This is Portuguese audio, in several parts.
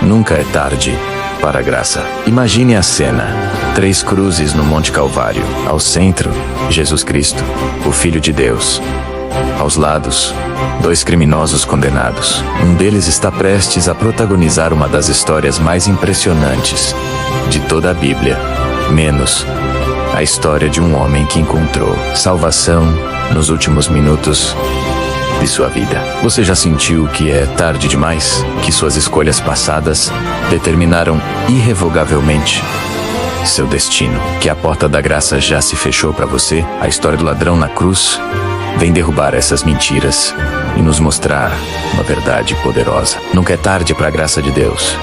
Nunca é tarde para a graça. Imagine a cena. 3 cruzes no Monte Calvário. Ao centro, Jesus Cristo, o Filho de Deus. Aos lados, 2 criminosos condenados. Um deles está prestes a protagonizar uma das histórias mais impressionantes de toda a Bíblia. Menos a história de um homem que encontrou salvação nos últimos minutos de sua vida. Você já sentiu que é tarde demais? Que suas escolhas passadas determinaram irrevogavelmente seu destino? Que a porta da graça já se fechou para você? A história do ladrão na cruz vem derrubar essas mentiras e nos mostrar uma verdade poderosa. Nunca é tarde para a graça de Deus.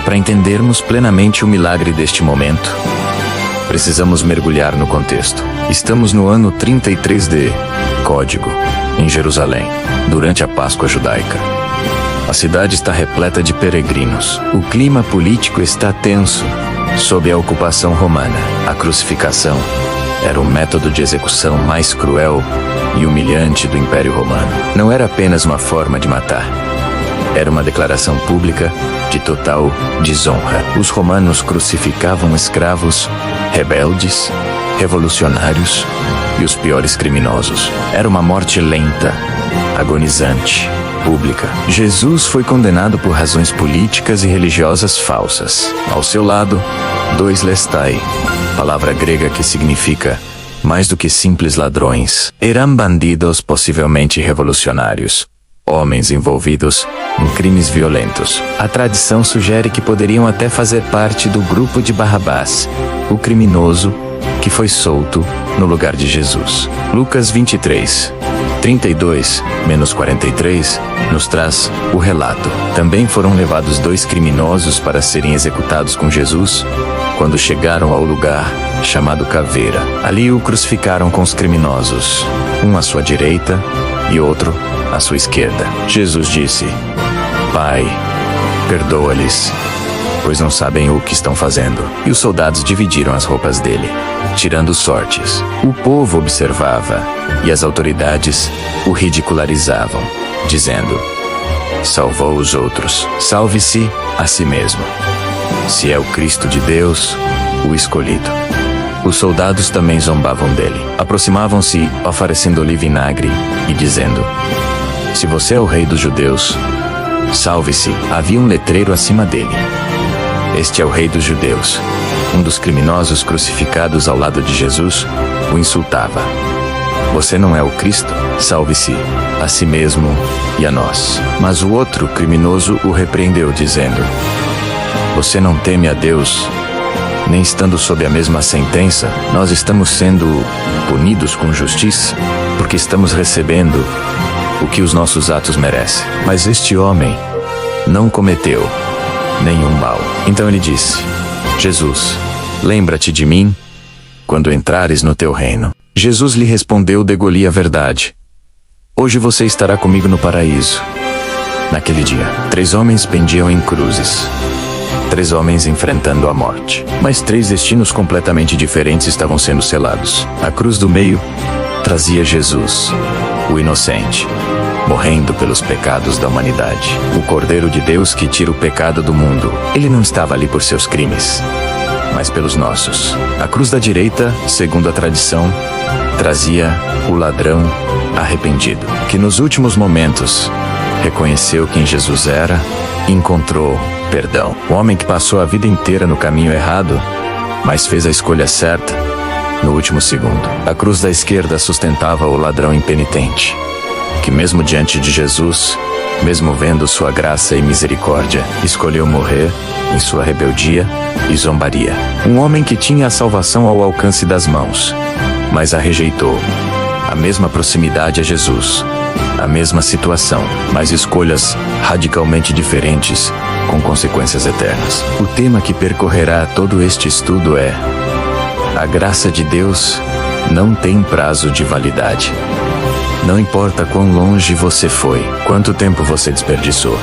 Para entendermos plenamente o milagre deste momento, precisamos mergulhar no contexto. Estamos no ano 33 de Código, em Jerusalém, durante a Páscoa judaica. A cidade está repleta de peregrinos. O clima político está tenso sob a ocupação romana. A crucificação era o método de execução mais cruel e humilhante do Império Romano. Não era apenas uma forma de matar. Era uma declaração pública de total desonra. Os romanos crucificavam escravos, rebeldes, revolucionários e os piores criminosos. Era uma morte lenta, agonizante, pública. Jesus foi condenado por razões políticas e religiosas falsas. Ao seu lado, 2 lestai, palavra grega que significa mais do que simples ladrões. Eram bandidos possivelmente revolucionários. Homens envolvidos em crimes violentos. A tradição sugere que poderiam até fazer parte do grupo de Barrabás, o criminoso que foi solto no lugar de Jesus. Lucas 23, 32-43 nos traz o relato. Também foram levados 2 criminosos para serem executados com Jesus quando chegaram ao lugar chamado Caveira. Ali o crucificaram com os criminosos, um à sua direita e outro à sua esquerda. Jesus disse: Pai, perdoa-lhes, pois não sabem o que estão fazendo. E os soldados dividiram as roupas dele, tirando sortes. O povo observava e as autoridades o ridicularizavam, dizendo: salvou os outros, salve-se a si mesmo. Se é o Cristo de Deus, o escolhido. Os soldados também zombavam dele. Aproximavam-se, oferecendo-lhe vinagre e dizendo: se você é o rei dos judeus, salve-se. Havia um letreiro acima dele: este é o rei dos judeus. Um dos criminosos crucificados ao lado de Jesus o insultava: você não é o Cristo? Salve-se a si mesmo e a nós. Mas o outro criminoso o repreendeu, dizendo: você não teme a Deus? Nem estando sob a mesma sentença, nós estamos sendo punidos com justiça, porque estamos recebendo o que os nossos atos merecem. Mas este homem não cometeu nenhum mal. Então ele disse: Jesus, lembra-te de mim quando entrares no teu reino. Jesus lhe respondeu: degoli a verdade. Hoje você estará comigo no paraíso. Naquele dia, 3 homens pendiam em cruzes. 3 homens enfrentando a morte. Mas 3 destinos completamente diferentes estavam sendo selados. A cruz do meio trazia Jesus, o inocente, morrendo pelos pecados da humanidade. O Cordeiro de Deus que tira o pecado do mundo. Ele não estava ali por seus crimes, mas pelos nossos. A cruz da direita, segundo a tradição, trazia o ladrão arrependido, que nos últimos momentos reconheceu quem Jesus era e encontrou perdão. O homem que passou a vida inteira no caminho errado, mas fez a escolha certa no último segundo. A cruz da esquerda sustentava o ladrão impenitente, que mesmo diante de Jesus, mesmo vendo sua graça e misericórdia, escolheu morrer em sua rebeldia e zombaria. Um homem que tinha a salvação ao alcance das mãos, mas a rejeitou. A mesma proximidade a Jesus, a mesma situação, mas escolhas radicalmente diferentes, com consequências eternas. O tema que percorrerá todo este estudo é: a graça de Deus não tem prazo de validade. Não importa quão longe você foi, quanto tempo você desperdiçou,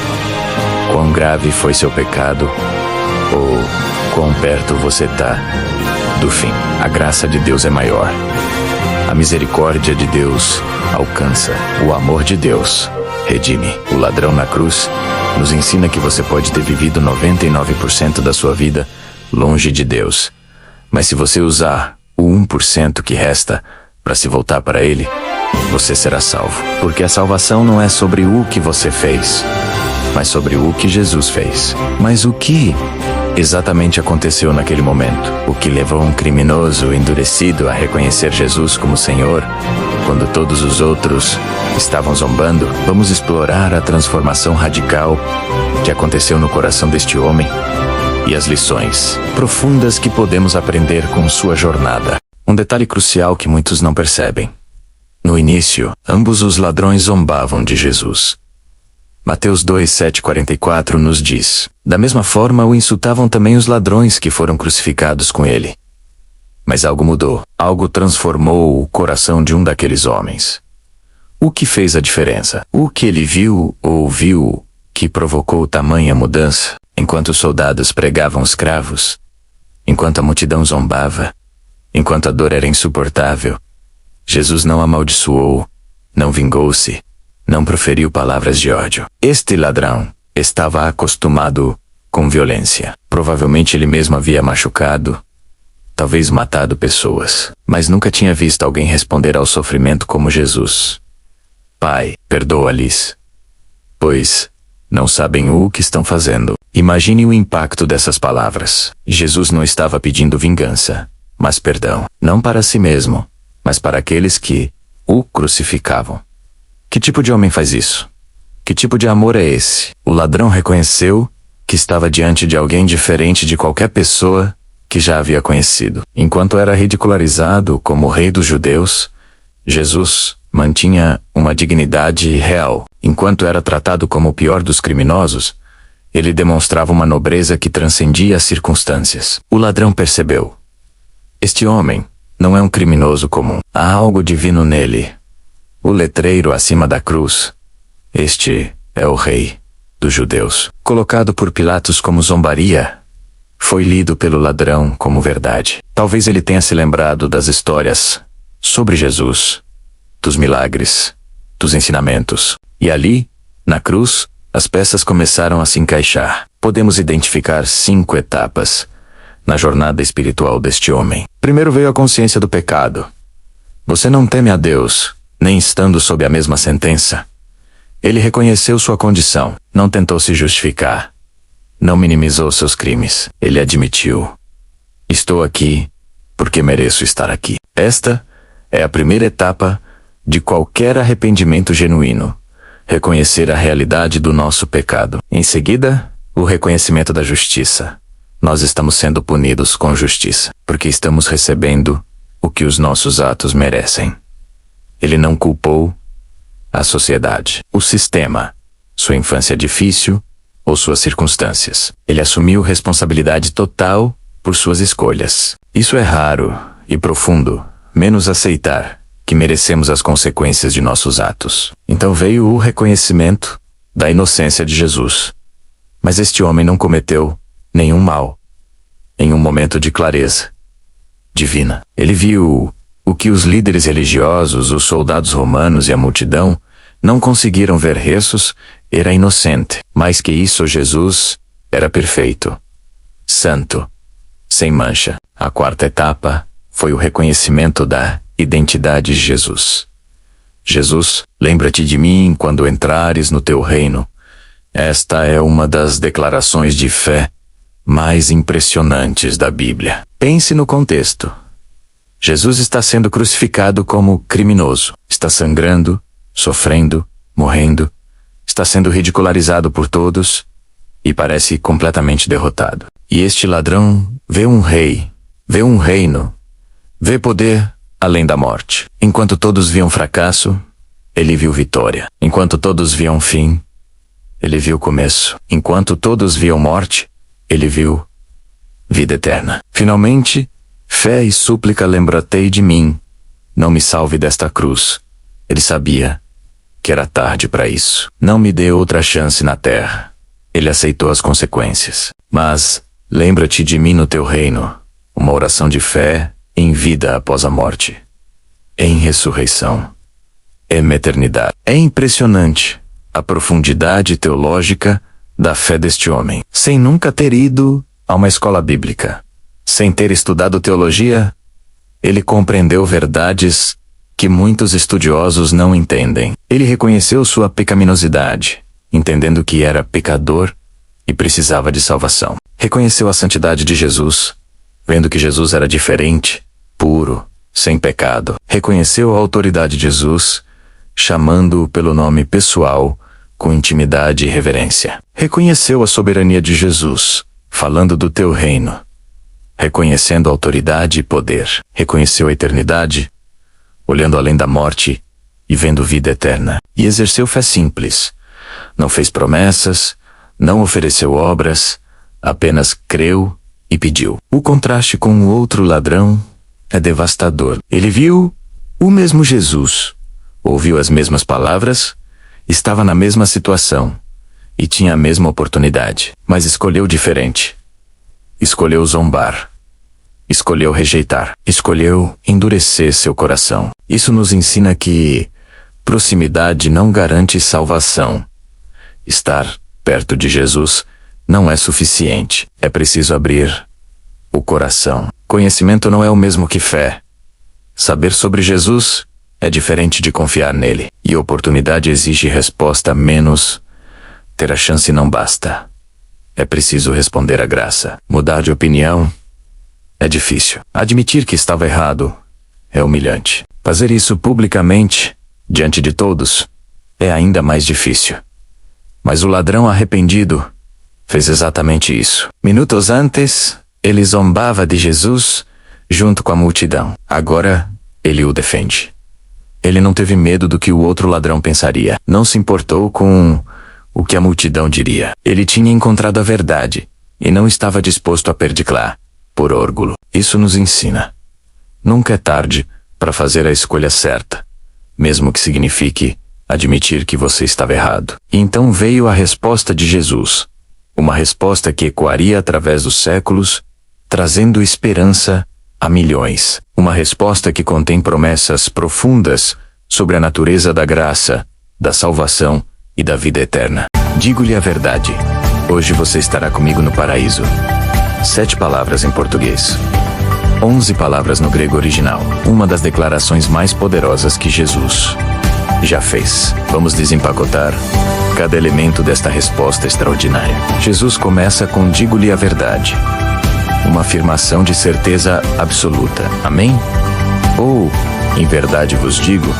quão grave foi seu pecado, ou quão perto você está do fim. A graça de Deus é maior. A misericórdia de Deus alcança. O amor de Deus redime. O ladrão na cruz nos ensina que você pode ter vivido 99% da sua vida longe de Deus. Mas se você usar o 1% que resta para se voltar para Ele, você será salvo. Porque a salvação não é sobre o que você fez, mas sobre o que Jesus fez. Mas o que exatamente aconteceu naquele momento? O que levou um criminoso endurecido a reconhecer Jesus como Senhor, quando todos os outros estavam zombando? Vamos explorar a transformação radical que aconteceu no coração deste homem e as lições profundas que podemos aprender com sua jornada. Um detalhe crucial que muitos não percebem. No início, ambos os ladrões zombavam de Jesus. Mateus 2:7-44 nos diz: da mesma forma o insultavam também os ladrões que foram crucificados com ele. Mas algo mudou. Algo transformou o coração de um daqueles homens. O que fez a diferença? O que ele viu ou ouviu que provocou tamanha mudança? Enquanto os soldados pregavam os cravos, enquanto a multidão zombava, enquanto a dor era insuportável, Jesus não amaldiçoou, não vingou-se, não proferiu palavras de ódio. Este ladrão estava acostumado com violência. Provavelmente ele mesmo havia machucado, talvez matado pessoas, mas nunca tinha visto alguém responder ao sofrimento como Jesus. Pai, perdoa-lhes, pois não sabem o que estão fazendo. Imagine o impacto dessas palavras. Jesus não estava pedindo vingança, mas perdão. Não para si mesmo, mas para aqueles que o crucificavam. Que tipo de homem faz isso? Que tipo de amor é esse? O ladrão reconheceu que estava diante de alguém diferente de qualquer pessoa que já havia conhecido. Enquanto era ridicularizado como o rei dos judeus, Jesus mantinha uma dignidade real. Enquanto era tratado como o pior dos criminosos, ele demonstrava uma nobreza que transcendia as circunstâncias. O ladrão percebeu: este homem não é um criminoso comum. Há algo divino nele. O letreiro acima da cruz. Este é o rei dos judeus. Colocado por Pilatos como zombaria, foi lido pelo ladrão como verdade. Talvez ele tenha se lembrado das histórias sobre Jesus, dos milagres, dos ensinamentos. E ali, na cruz, as peças começaram a se encaixar. Podemos identificar 5 etapas na jornada espiritual deste homem. Primeiro veio a consciência do pecado. Você não teme a Deus, nem estando sob a mesma sentença. Ele reconheceu sua condição, não tentou se justificar, não minimizou seus crimes. Ele admitiu: estou aqui porque mereço estar aqui. Esta é a primeira etapa de qualquer arrependimento genuíno. Reconhecer a realidade do nosso pecado. Em seguida, o reconhecimento da justiça. Nós estamos sendo punidos com justiça, porque estamos recebendo o que os nossos atos merecem. Ele não culpou a sociedade, o sistema, sua infância difícil ou suas circunstâncias. Ele assumiu responsabilidade total por suas escolhas. Isso é raro e profundo, menos aceitar que merecemos as consequências de nossos atos. Então veio o reconhecimento da inocência de Jesus. Mas este homem não cometeu nenhum mal. Em um momento de clareza divina, ele viu o que os líderes religiosos, os soldados romanos e a multidão não conseguiram ver. Jesus era inocente. Mais que isso, Jesus era perfeito, santo, sem mancha. A quarta etapa foi o reconhecimento da identidade de Jesus. Jesus, lembra-te de mim quando entrares no teu reino. Esta é uma das declarações de fé mais impressionantes da Bíblia. Pense no contexto. Jesus está sendo crucificado como criminoso. Está sangrando, sofrendo, morrendo. Está sendo ridicularizado por todos e parece completamente derrotado. E este ladrão vê um rei, vê um reino, vê poder além da morte. Enquanto todos viam fracasso, ele viu vitória. Enquanto todos viam fim, ele viu começo. Enquanto todos viam morte, ele viu vida eterna. Finalmente, fé e súplica, lembra-te de mim. Não me salve desta cruz. Ele sabia que era tarde para isso. Não me dê outra chance na terra. Ele aceitou as consequências. Mas, lembra-te de mim no teu reino. Uma oração de fé em vida após a morte. Em ressurreição. Em eternidade. É impressionante a profundidade teológica da fé deste homem. Sem nunca ter ido a uma escola bíblica, sem ter estudado teologia, ele compreendeu verdades que muitos estudiosos não entendem. Ele reconheceu sua pecaminosidade, entendendo que era pecador e precisava de salvação. Reconheceu a santidade de Jesus, vendo que Jesus era diferente, puro, sem pecado. Reconheceu a autoridade de Jesus, chamando-o pelo nome pessoal, com intimidade e reverência. Reconheceu a soberania de Jesus, falando do teu reino, reconhecendo autoridade e poder. Reconheceu a eternidade, olhando além da morte e vendo vida eterna. E exerceu fé simples. Não fez promessas, não ofereceu obras, apenas creu e pediu. O contraste com o outro ladrão é devastador. Ele viu o mesmo Jesus, ouviu as mesmas palavras, estava na mesma situação e tinha a mesma oportunidade, mas escolheu diferente. Escolheu zombar. Escolheu rejeitar. Escolheu endurecer seu coração. Isso nos ensina que proximidade não garante salvação. Estar perto de Jesus não é suficiente. É preciso abrir o coração. Conhecimento não é o mesmo que fé. Saber sobre Jesus é diferente de confiar nele. E oportunidade exige resposta menos. Ter a chance não basta. É preciso responder à graça. Mudar de opinião é difícil. Admitir que estava errado é humilhante. Fazer isso publicamente, diante de todos, é ainda mais difícil. Mas o ladrão arrependido fez exatamente isso. Minutos antes, ele zombava de Jesus junto com a multidão. Agora, ele o defende. Ele não teve medo do que o outro ladrão pensaria. Não se importou com o que a multidão diria. Ele tinha encontrado a verdade e não estava disposto a perder por orgulho. Isso nos ensina. Nunca é tarde para fazer a escolha certa, mesmo que signifique admitir que você estava errado. E então veio a resposta de Jesus. Uma resposta que ecoaria através dos séculos, trazendo esperança a milhões. Uma resposta que contém promessas profundas sobre a natureza da graça, da salvação e da vida eterna. Digo-lhe a verdade. Hoje você estará comigo no paraíso. 7 palavras em português. 11 palavras no grego original. Uma das declarações mais poderosas que Jesus já fez. Vamos desempacotar cada elemento desta resposta extraordinária. Jesus começa com digo-lhe a verdade. Uma afirmação de certeza absoluta. Amém? Ou, em verdade vos digo,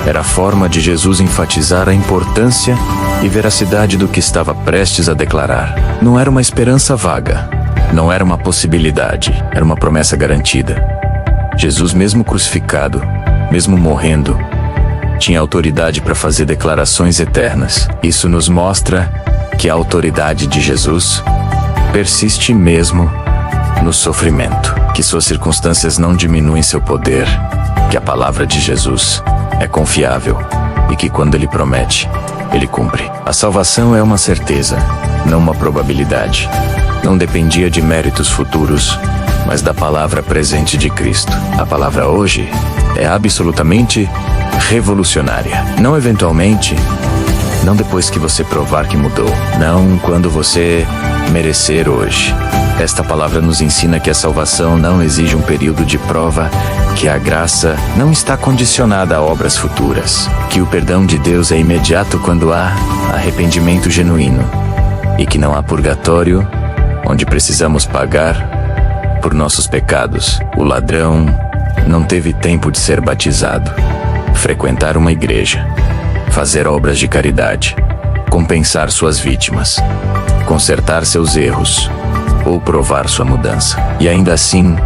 era a forma de Jesus enfatizar a importância e veracidade do que estava prestes a declarar. Não era uma esperança vaga. Não era uma possibilidade. Era uma promessa garantida. Jesus, mesmo crucificado, mesmo morrendo, tinha autoridade para fazer declarações eternas. Isso nos mostra que a autoridade de Jesus persiste mesmo no sofrimento, que suas circunstâncias não diminuem seu poder, que a palavra de Jesus é confiável e que quando ele promete, ele cumpre. A salvação é uma certeza, não uma probabilidade. Não dependia de méritos futuros, mas da palavra presente de Cristo. A palavra hoje é absolutamente revolucionária. Não eventualmente, não depois que você provar que mudou, não quando você merecer hoje. Esta palavra nos ensina que a salvação não exige um período de prova, que a graça não está condicionada a obras futuras, que o perdão de Deus é imediato quando há arrependimento genuíno, e que não há purgatório, onde precisamos pagar por nossos pecados. O ladrão não teve tempo de ser batizado, frequentar uma igreja, fazer obras de caridade, compensar suas vítimas, consertar seus erros ou provar sua mudança. E ainda assim,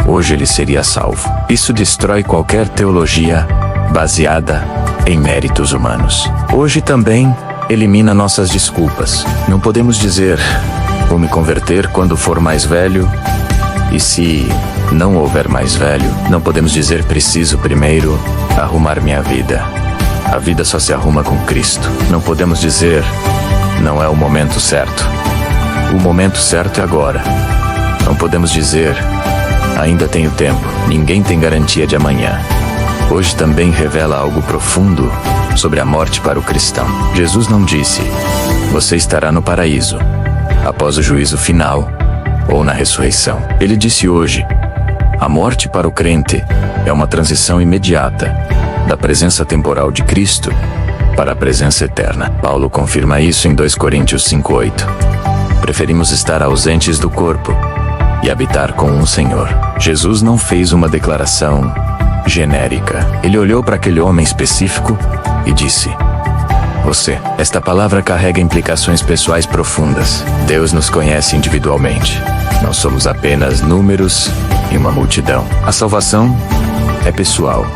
hoje ele seria salvo. Isso destrói qualquer teologia baseada em méritos humanos. Hoje também elimina nossas desculpas. Não podemos dizer, vou me converter quando for mais velho, e se não houver mais velho, não podemos dizer, preciso primeiro arrumar minha vida. A vida só se arruma com Cristo. Não podemos dizer, não é o momento certo. O momento certo é agora. Não podemos dizer, ainda tenho tempo. Ninguém tem garantia de amanhã. Hoje também revela algo profundo sobre a morte para o cristão. Jesus não disse, você estará no paraíso, após o juízo final ou na ressurreição. Ele disse hoje: a morte para o crente é uma transição imediata da presença temporal de Cristo para a presença eterna. Paulo confirma isso em 2 Coríntios 5:8. Preferimos estar ausentes do corpo e habitar com um Senhor. Jesus não fez uma declaração genérica. Ele olhou para aquele homem específico e disse: você. Esta palavra carrega implicações pessoais profundas. Deus nos conhece individualmente. Não somos apenas números em uma multidão. A salvação é pessoal.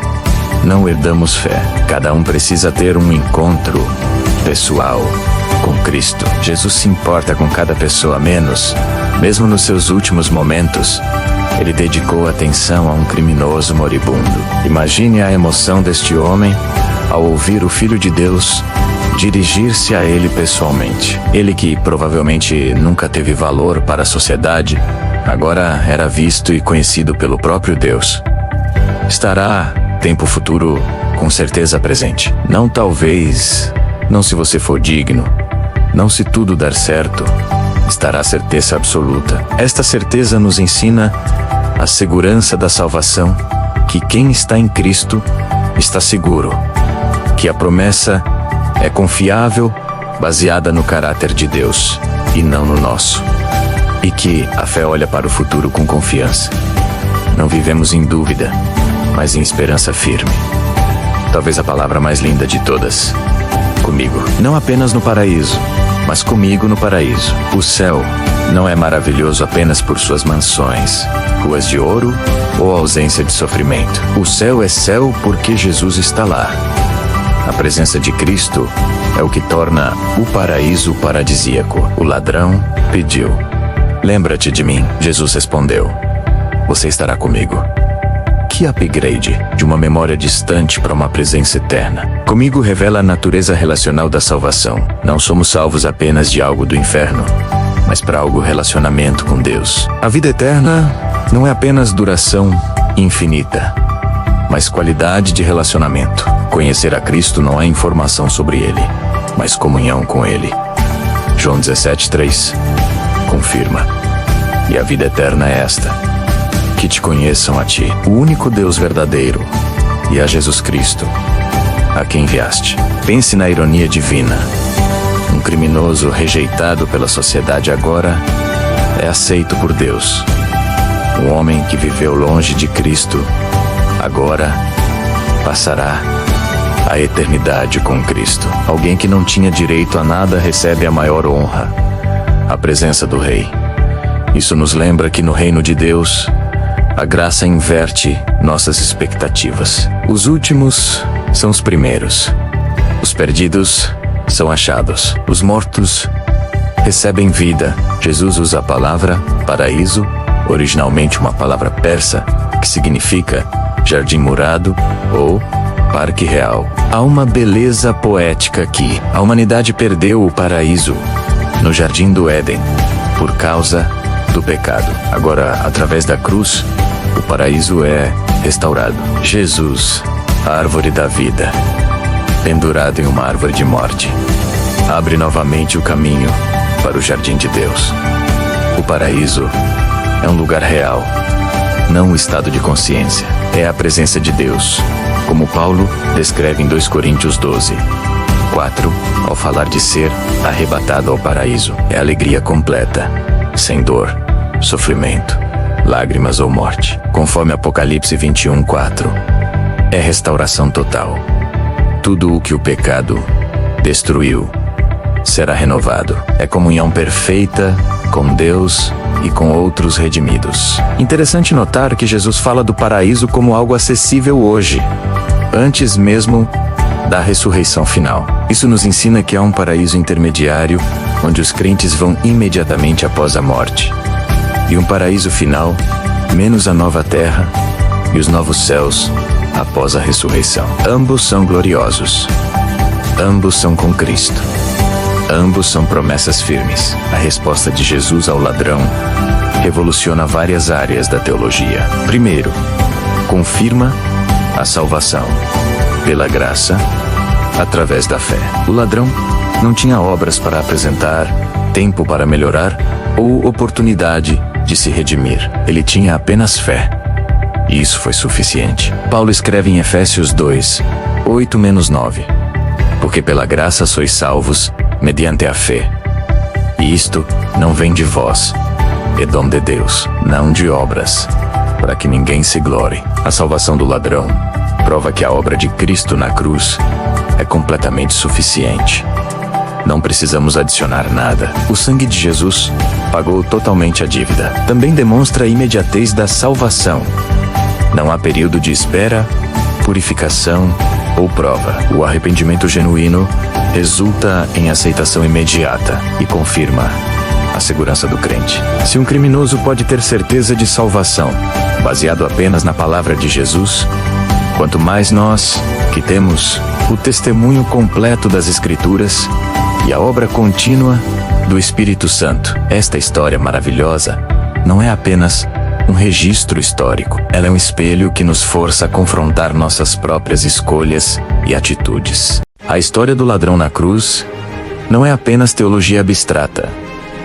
Não herdamos fé. Cada um precisa ter um encontro pessoal com Cristo. Jesus se importa com cada pessoa menos. Mesmo nos seus últimos momentos, ele dedicou atenção a um criminoso moribundo. Imagine a emoção deste homem ao ouvir o Filho de Deus dirigir-se a ele pessoalmente. Ele, que provavelmente nunca teve valor para a sociedade, agora era visto e conhecido pelo próprio Deus. Estará, tempo futuro, com certeza presente. Não talvez, não se você for digno, não se tudo dar certo, estará a certeza absoluta. Esta certeza nos ensina a segurança da salvação, que quem está em Cristo está seguro, que a promessa é confiável, baseada no caráter de Deus e não no nosso, e que a fé olha para o futuro com confiança. Não vivemos em dúvida, mas em esperança firme. Talvez a palavra mais linda de todas: comigo. Não apenas no paraíso, mas comigo no paraíso. O céu não é maravilhoso apenas por suas mansões, ruas de ouro ou ausência de sofrimento. O céu é céu porque Jesus está lá. A presença de Cristo é o que torna o paraíso paradisíaco. O ladrão pediu: lembra-te de mim. Jesus respondeu: você estará comigo. Que upgrade de uma memória distante para uma presença eterna. Comigo revela a natureza relacional da salvação. Não somos salvos apenas de algo do inferno, mas para algo relacionamento com Deus. A vida eterna não é apenas duração infinita, mas qualidade de relacionamento. Conhecer a Cristo não é informação sobre Ele, mas comunhão com Ele. João 17:3 confirma. E a vida eterna é esta: que te conheçam a Ti, o único Deus verdadeiro, e a Jesus Cristo, a quem enviaste. Pense na ironia divina. Um criminoso rejeitado pela sociedade agora é aceito por Deus. Um homem que viveu longe de Cristo agora passará a eternidade com Cristo. Alguém que não tinha direito a nada recebe a maior honra: a presença do Rei. Isso nos lembra que no reino de Deus, a graça inverte nossas expectativas. Os últimos são os primeiros. Os perdidos são achados. Os mortos recebem vida. Jesus usa a palavra paraíso, originalmente uma palavra persa, que significa jardim murado ou parque real. Há uma beleza poética aqui. A humanidade perdeu o paraíso no jardim do Éden por causa do pecado. Agora, através da cruz, o paraíso é restaurado. Jesus, a árvore da vida, pendurado em uma árvore de morte, abre novamente o caminho para o jardim de Deus. O paraíso é um lugar real, não um estado de consciência. É a presença de Deus, como Paulo descreve em 2 Coríntios 12:4, ao falar de ser arrebatado ao paraíso. É alegria completa, sem dor, sofrimento, lágrimas ou morte. Conforme Apocalipse 21:4, é restauração total. Tudo o que o pecado destruiu será renovado. É comunhão perfeita com Deus e com outros redimidos. Interessante notar que Jesus fala do paraíso como algo acessível hoje, antes mesmo da ressurreição final. Isso nos ensina que há um paraíso intermediário, onde os crentes vão imediatamente após a morte, e um paraíso final, menos a nova terra e os novos céus após a ressurreição. Ambos são gloriosos. Ambos são com Cristo. Ambos são promessas firmes. A resposta de Jesus ao ladrão revoluciona várias áreas da teologia. Primeiro, confirma a salvação pela graça, através da fé. O ladrão Não tinha obras para apresentar, tempo para melhorar ou oportunidade de se redimir. Ele tinha apenas fé. E isso foi suficiente. Paulo escreve em Efésios 2, 8-9. Porque pela graça sois salvos, mediante a fé. E isto não vem de vós, é dom de Deus, não de obras, para que ninguém se glorie. A salvação do ladrão prova que a obra de Cristo na cruz é completamente suficiente. Não precisamos adicionar nada. O sangue de Jesus pagou totalmente a dívida. Também demonstra a imediatez da salvação. Não há período de espera, purificação ou prova. O arrependimento genuíno resulta em aceitação imediata e confirma a segurança do crente. Se um criminoso pode ter certeza de salvação, baseado apenas na palavra de Jesus, quanto mais nós, que temos o testemunho completo das Escrituras e a obra contínua do Espírito Santo. Esta história maravilhosa não é apenas um registro histórico. Ela é um espelho que nos força a confrontar nossas próprias escolhas e atitudes. A história do ladrão na cruz não é apenas teologia abstrata.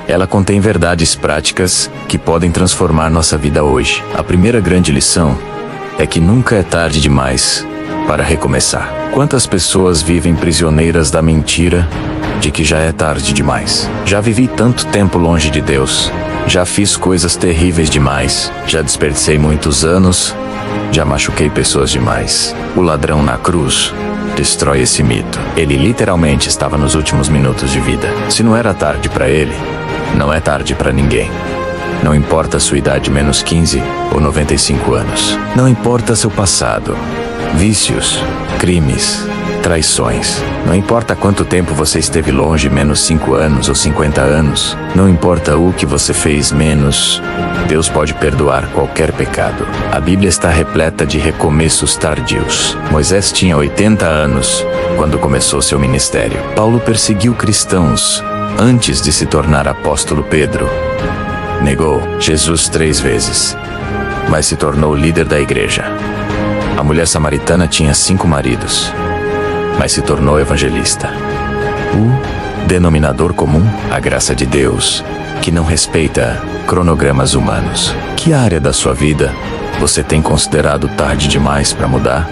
Ela contém verdades práticas que podem transformar nossa vida hoje. A primeira grande lição é que nunca é tarde demais para recomeçar. Quantas pessoas vivem prisioneiras da mentira de que já é tarde demais? Já vivi tanto tempo longe de Deus. Já fiz coisas terríveis demais. Já desperdicei muitos anos. Já machuquei pessoas demais. O ladrão na cruz destrói esse mito. Ele literalmente estava nos últimos minutos de vida. Se não era tarde para ele, não é tarde para ninguém. Não importa a sua idade menos 15 ou 95 anos. Não importa seu passado, vícios, crimes, traições. Não importa quanto tempo você esteve longe, menos 5 anos ou 50 anos. Não importa o que você fez menos. Deus pode perdoar qualquer pecado. A Bíblia está repleta de recomeços tardios. Moisés tinha 80 anos quando começou seu ministério. Paulo perseguiu cristãos antes de se tornar apóstolo. Pedro negou Jesus 3 vezes, mas se tornou líder da igreja. A mulher samaritana tinha 5 maridos, mas se tornou evangelista. O denominador comum, a graça de Deus, que não respeita cronogramas humanos. Que área da sua vida você tem considerado tarde demais para mudar?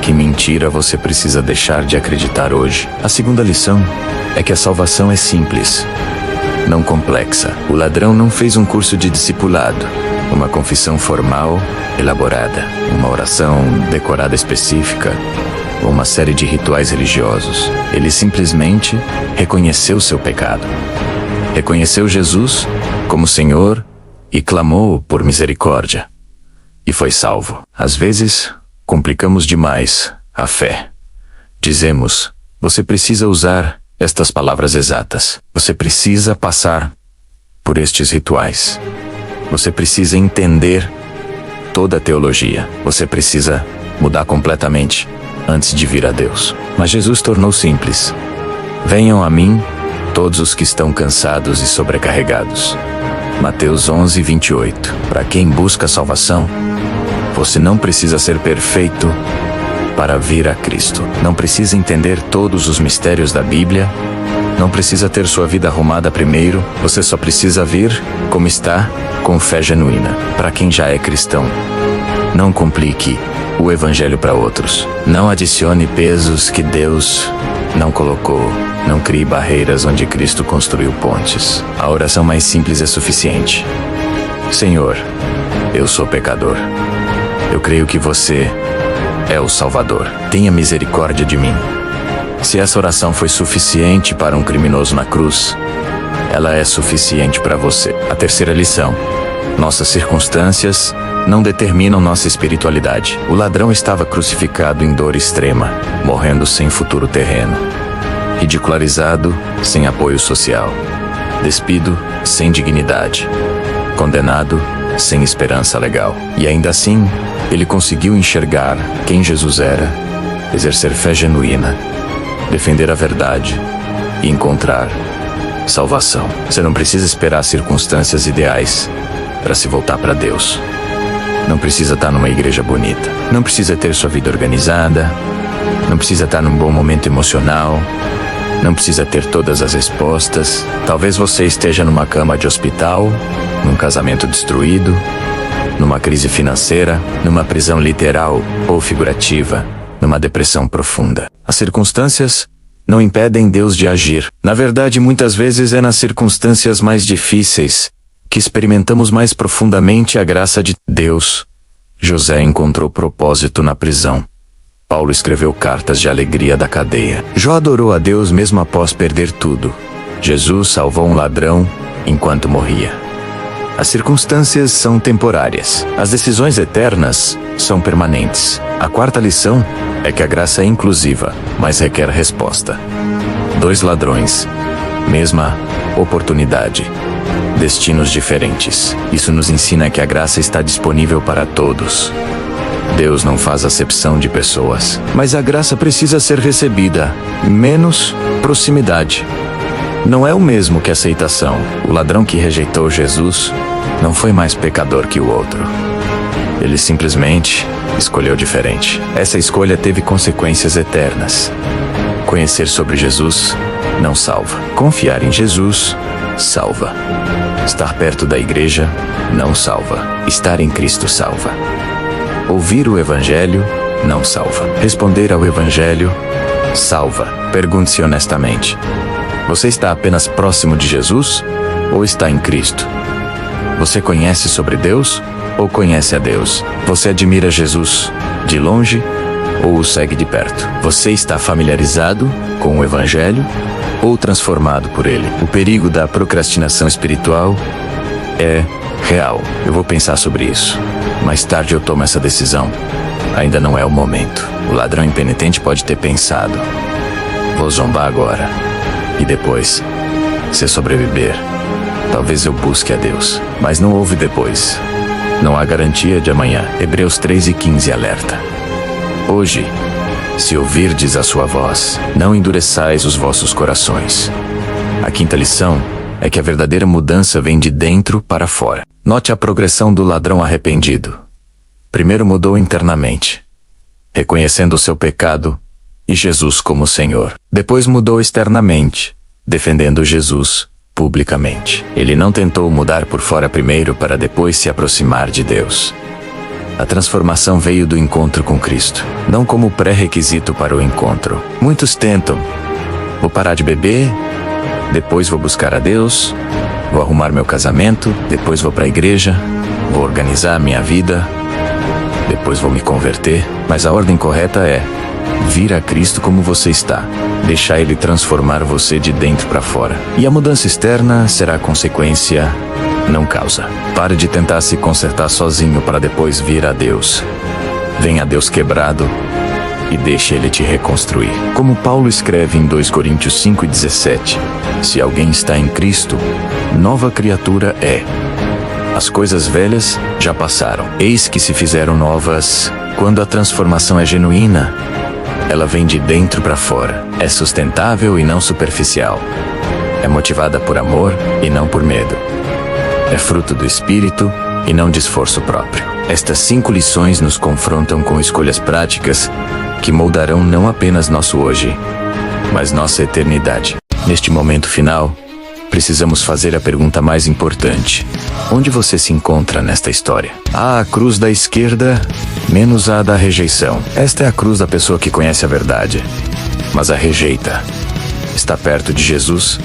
Que mentira você precisa deixar de acreditar hoje? A segunda lição é que a salvação é simples, não complexa. O ladrão não fez um curso de discipulado, uma confissão formal, elaborada, uma oração decorada específica, ou uma série de rituais religiosos. Ele simplesmente reconheceu seu pecado. Reconheceu Jesus como Senhor e clamou por misericórdia. E foi salvo. Às vezes, complicamos demais a fé. Dizemos, você precisa usar estas palavras exatas. Você precisa passar por estes rituais. Você precisa entender toda a teologia. Você precisa mudar completamente antes de vir a Deus. Mas Jesus tornou simples. Venham a mim, todos os que estão cansados e sobrecarregados. Mateus 11:28. Para quem busca salvação, você não precisa ser perfeito para vir a Cristo. Não precisa entender todos os mistérios da Bíblia. Não precisa ter sua vida arrumada primeiro. Você só precisa vir como está, com fé genuína. Para quem já é cristão, não complique o evangelho para outros. Não adicione pesos que Deus não colocou. Não crie barreiras onde Cristo construiu pontes. A oração mais simples é suficiente. Senhor, eu sou pecador. Eu creio que você é o Salvador. Tenha misericórdia de mim. Se essa oração foi suficiente para um criminoso na cruz, ela é suficiente para você. A terceira lição: nossas circunstâncias não determinam nossa espiritualidade. O ladrão estava crucificado em dor extrema, morrendo sem futuro terreno, ridicularizado, sem apoio social, despido, sem dignidade, condenado, sem esperança legal. E ainda assim, ele conseguiu enxergar quem Jesus era, exercer fé genuína, defender a verdade e encontrar salvação. Você não precisa esperar circunstâncias ideais para se voltar para Deus. Não precisa estar numa igreja bonita. Não precisa ter sua vida organizada. Não precisa estar num bom momento emocional. Não precisa ter todas as respostas. Talvez você esteja numa cama de hospital, num casamento destruído, numa crise financeira, numa prisão literal ou figurativa, numa depressão profunda. As circunstâncias não impedem Deus de agir. Na verdade, muitas vezes é nas circunstâncias mais difíceis que experimentamos mais profundamente a graça de Deus. José encontrou propósito na prisão. Paulo escreveu cartas de alegria da cadeia. Jó adorou a Deus mesmo após perder tudo. Jesus salvou um ladrão enquanto morria. As circunstâncias são temporárias. As decisões eternas são permanentes. A quarta lição é que a graça é inclusiva, mas requer resposta. 2 ladrões, mesma oportunidade, destinos diferentes. Isso nos ensina que a graça está disponível para todos. Deus não faz acepção de pessoas, mas a graça precisa ser recebida. Menos proximidade não é o mesmo que aceitação. O ladrão que rejeitou Jesus não foi mais pecador que o outro. Ele simplesmente escolheu diferente. Essa escolha teve consequências eternas. Conhecer sobre Jesus não salva. Confiar em Jesus salva. Estar perto da igreja não salva. Estar em Cristo salva. Ouvir o Evangelho não salva. Responder ao Evangelho salva. Pergunte-se honestamente: você está apenas próximo de Jesus ou está em Cristo? Você conhece sobre Deus ou conhece a Deus? Você admira Jesus de longe ou o segue de perto? Você está familiarizado com o Evangelho ou transformado por ele? O perigo da procrastinação espiritual é real. Eu vou pensar sobre isso. Mais tarde eu tomo essa decisão. Ainda não é o momento. O ladrão impenitente pode ter pensado: vou zombar agora. E depois, se sobreviver, talvez eu busque a Deus. Mas não houve depois. Não há garantia de amanhã. Hebreus 3:15 alerta: hoje, se ouvirdes a sua voz, não endureçais os vossos corações. A quinta lição é que a verdadeira mudança vem de dentro para fora. Note a progressão do ladrão arrependido. Primeiro mudou internamente, reconhecendo o seu pecado e Jesus como Senhor. Depois mudou externamente, defendendo Jesus publicamente. Ele não tentou mudar por fora primeiro para depois se aproximar de Deus. A transformação veio do encontro com Cristo, não como pré-requisito para o encontro. Muitos tentam: vou parar de beber, depois vou buscar a Deus, vou arrumar meu casamento, depois vou para a igreja, vou organizar minha vida, depois vou me converter. Mas a ordem correta é: vir a Cristo como você está. Deixar Ele transformar você de dentro para fora. E a mudança externa será consequência, não causa. Pare de tentar se consertar sozinho para depois vir a Deus. Venha a Deus quebrado e deixe Ele te reconstruir. Como Paulo escreve em 2 Coríntios 5:17, se alguém está em Cristo, nova criatura é. As coisas velhas já passaram, eis que se fizeram novas. Quando a transformação é genuína, ela vem de dentro para fora. É sustentável e não superficial. É motivada por amor e não por medo. É fruto do Espírito e não de esforço próprio. Estas 5 lições nos confrontam com escolhas práticas que moldarão não apenas nosso hoje, mas nossa eternidade. Neste momento final, precisamos fazer a pergunta mais importante: onde você se encontra nesta história? Há a cruz da esquerda, menos a da rejeição. Esta é a cruz da pessoa que conhece a verdade, mas a rejeita. Está perto de Jesus,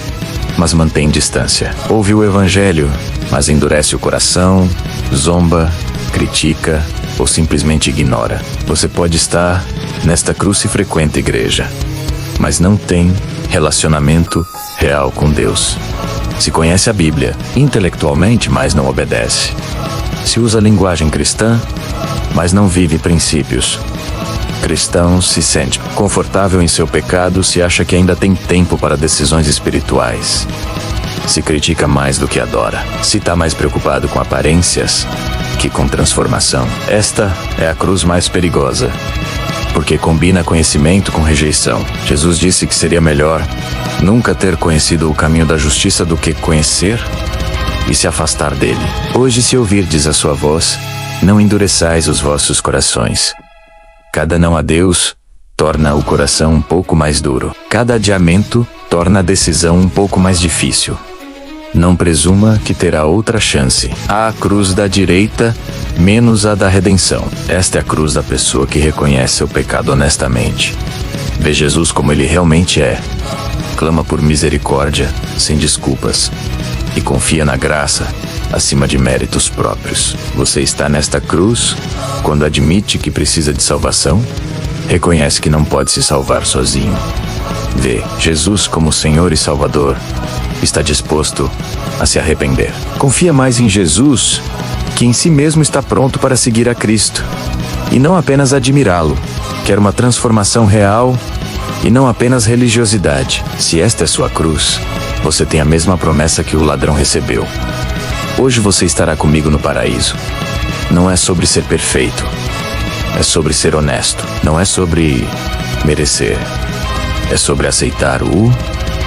mas mantém distância. Ouve o Evangelho, mas endurece o coração, zomba, critica ou simplesmente ignora. Você pode estar nesta cruz e frequenta a igreja, mas não tem relacionamento real com Deus. Se conhece a Bíblia intelectualmente, mas não obedece. Se usa a linguagem cristã, mas não vive princípios. Cristão se sente confortável em seu pecado, se acha que ainda tem tempo para decisões espirituais. Se critica mais do que adora. Se está mais preocupado com aparências que com transformação. Esta é a cruz mais perigosa, porque combina conhecimento com rejeição. Jesus disse que seria melhor nunca ter conhecido o caminho da justiça do que conhecer e se afastar dele. Hoje, se ouvirdes a sua voz, não endureçais os vossos corações. Cada não a Deus torna o coração um pouco mais duro. Cada adiamento torna a decisão um pouco mais difícil. Não presuma que terá outra chance. Há a cruz da direita, menos a da redenção. Esta é a cruz da pessoa que reconhece seu pecado honestamente. Vê Jesus como ele realmente é. Clama por misericórdia, sem desculpas. E confia na graça, acima de méritos próprios. Você está nesta cruz quando admite que precisa de salvação? Reconhece que não pode se salvar sozinho. Vê Jesus como Senhor e Salvador. Está disposto a se arrepender. Confia mais em Jesus, que em si mesmo está pronto para seguir a Cristo. E não apenas admirá-lo. Quer uma transformação real e não apenas religiosidade. Se esta é sua cruz, você tem a mesma promessa que o ladrão recebeu. Hoje você estará comigo no paraíso. Não é sobre ser perfeito. É sobre ser honesto. Não é sobre merecer. É sobre aceitar o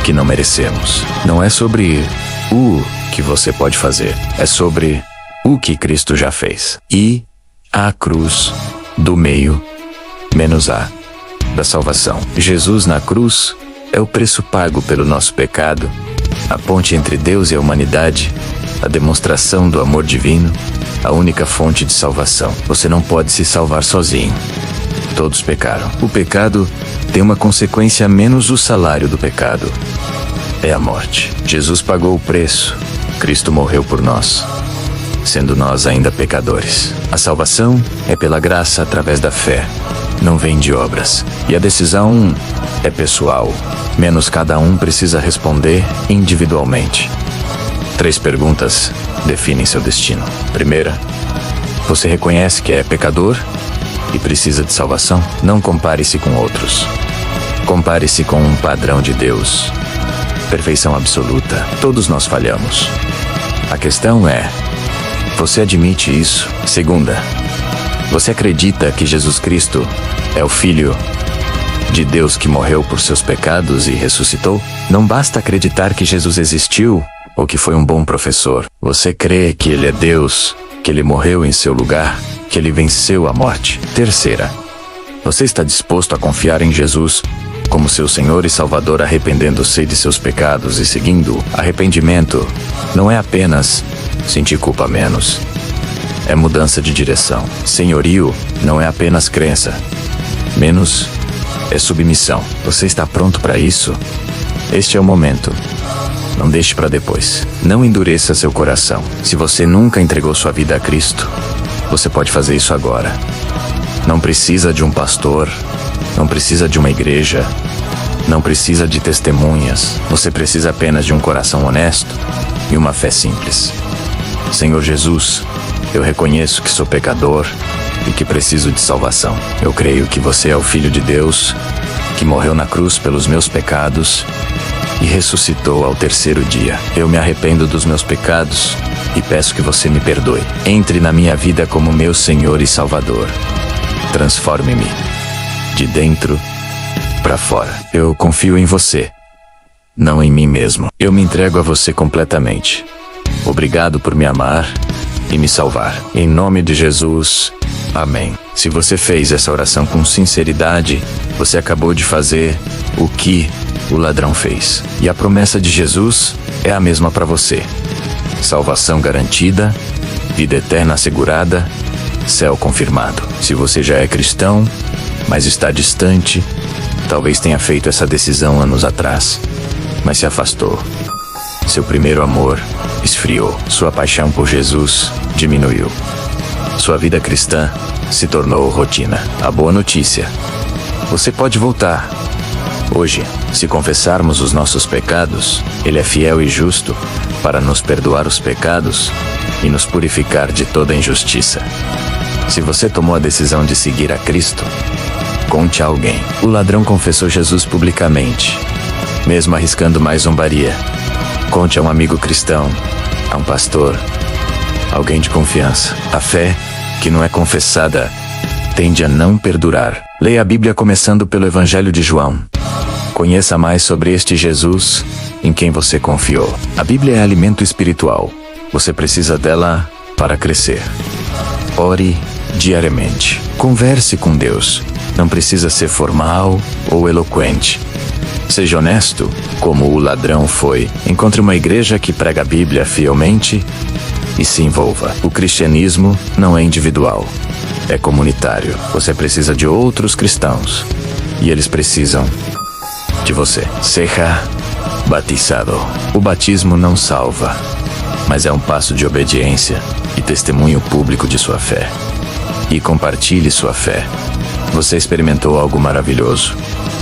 que não merecemos. Não é sobre o que você pode fazer. É sobre o que Cristo já fez. E a cruz do meio menos a da salvação. Jesus na cruz é o preço pago pelo nosso pecado, a ponte entre Deus e a humanidade, a demonstração do amor divino, a única fonte de salvação. Você não pode se salvar sozinho. Todos pecaram. O pecado tem uma consequência menos o salário do pecado. É a morte. Jesus pagou o preço. Cristo morreu por nós, sendo nós ainda pecadores. A salvação é pela graça através da fé. Não vem de obras. E a decisão é pessoal. Menos cada um precisa responder individualmente. 3 perguntas definem seu destino. Primeira, você reconhece que é pecador e precisa de salvação? Não compare-se com outros. Compare-se com um padrão de Deus. Perfeição absoluta. Todos nós falhamos. A questão é, você admite isso? Segunda, você acredita que Jesus Cristo é o Filho de Deus que morreu por seus pecados e ressuscitou? Não basta acreditar que Jesus existiu ou que foi um bom professor. Você crê que Ele é Deus, que Ele morreu em seu lugar, que Ele venceu a morte? Terceira, você está disposto a confiar em Jesus como seu Senhor e Salvador, arrependendo-se de seus pecados e seguindo-o? Arrependimento não é apenas sentir culpa a menos. É mudança de direção. Senhorio não é apenas crença. Menos é submissão. Você está pronto para isso? Este é o momento. Não deixe para depois. Não endureça seu coração. Se você nunca entregou sua vida a Cristo, você pode fazer isso agora. Não precisa de um pastor. Não precisa de uma igreja. Não precisa de testemunhas. Você precisa apenas de um coração honesto e uma fé simples. Senhor Jesus, eu reconheço que sou pecador e que preciso de salvação. Eu creio que você é o Filho de Deus, que morreu na cruz pelos meus pecados e ressuscitou ao 3º dia. Eu me arrependo dos meus pecados e peço que você me perdoe. Entre na minha vida como meu Senhor e Salvador. Transforme-me de dentro para fora. Eu confio em você, não em mim mesmo. Eu me entrego a você completamente. Obrigado por me amar e me salvar. Em nome de Jesus, amém. Se você fez essa oração com sinceridade, você acabou de fazer o que o ladrão fez. E a promessa de Jesus é a mesma para você. Salvação garantida, vida eterna assegurada, céu confirmado. Se você já é cristão, mas está distante, talvez tenha feito essa decisão anos atrás, mas se afastou. Seu primeiro amor esfriou. Sua paixão por Jesus diminuiu. Sua vida cristã se tornou rotina. A boa notícia: você pode voltar. Hoje, se confessarmos os nossos pecados, Ele é fiel e justo para nos perdoar os pecados e nos purificar de toda injustiça. Se você tomou a decisão de seguir a Cristo, conte a alguém. O ladrão confessou Jesus publicamente, mesmo arriscando mais zombaria. Conte a um amigo cristão, a um pastor, alguém de confiança. A fé, que não é confessada, tende a não perdurar. Leia a Bíblia começando pelo Evangelho de João. Conheça mais sobre este Jesus em quem você confiou. A Bíblia é alimento espiritual. Você precisa dela para crescer. Ore diariamente. Converse com Deus. Não precisa ser formal ou eloquente. Seja honesto, como o ladrão foi. Encontre uma igreja que prega a Bíblia fielmente e se envolva. O cristianismo não é individual, é comunitário. Você precisa de outros cristãos e eles precisam de você. Seja batizado. O batismo não salva, mas é um passo de obediência e testemunho público de sua fé. E compartilhe sua fé. Você experimentou algo maravilhoso.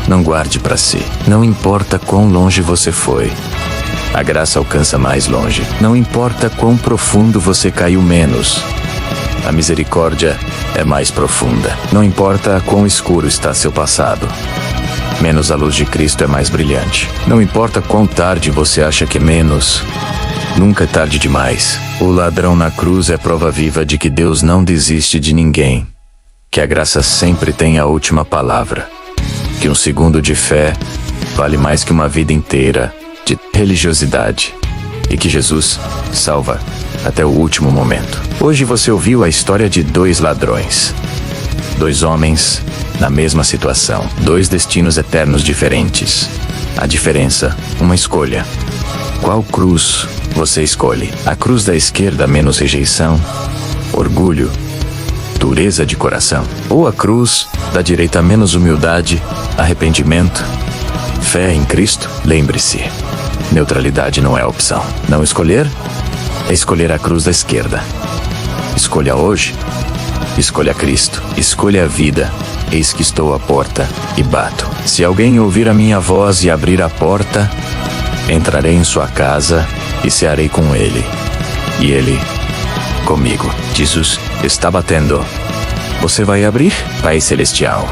Não guarde para si. Não importa quão longe você foi. A graça alcança mais longe. Não importa quão profundo você caiu menos. A misericórdia é mais profunda. Não importa quão escuro está seu passado. Menos a luz de Cristo é mais brilhante. Não importa quão tarde você acha que é menos. Nunca é tarde demais. O ladrão na cruz é prova viva de que Deus não desiste de ninguém. Que a graça sempre tem a última palavra. Que um segundo de fé vale mais que uma vida inteira de religiosidade. E que Jesus salva até o último momento. Hoje você ouviu a história de dois ladrões. Dois homens na mesma situação. Dois destinos eternos diferentes. A diferença, uma escolha. Qual cruz você escolhe? A cruz da esquerda, menos rejeição, orgulho, dureza de coração. Ou a cruz da direita, menos humildade, arrependimento, fé em Cristo? Lembre-se, neutralidade não é opção. Não escolher é escolher a cruz da esquerda. Escolha hoje. Escolha Cristo. Escolha a vida. Eis que estou à porta e bato. Se alguém ouvir a minha voz e abrir a porta, entrarei em sua casa e cearei com ele. E ele comigo. Jesus está batendo. Você vai abrir? Pai Celestial,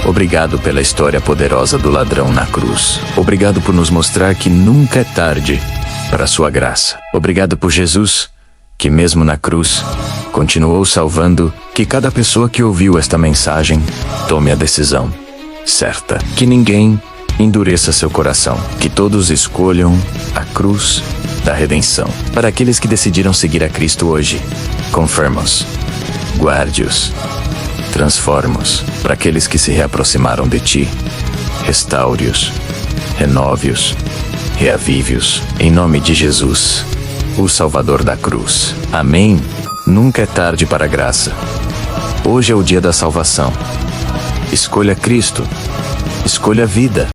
obrigado pela história poderosa do ladrão na cruz. Obrigado por nos mostrar que nunca é tarde para a sua graça. Obrigado por Jesus, que mesmo na cruz, continuou salvando. Que cada pessoa que ouviu esta mensagem tome a decisão certa. Que ninguém endureça seu coração. Que todos escolham a cruz da redenção. Para aqueles que decidiram seguir a Cristo hoje, confirma-os, guarde-os, transforma-os. Para aqueles que se reaproximaram de ti, restaure-os, renove-os, reavive-os. Em nome de Jesus, o Salvador da cruz. Amém. Nunca é tarde para a graça. Hoje é o dia da salvação. Escolha Cristo. Escolha a vida.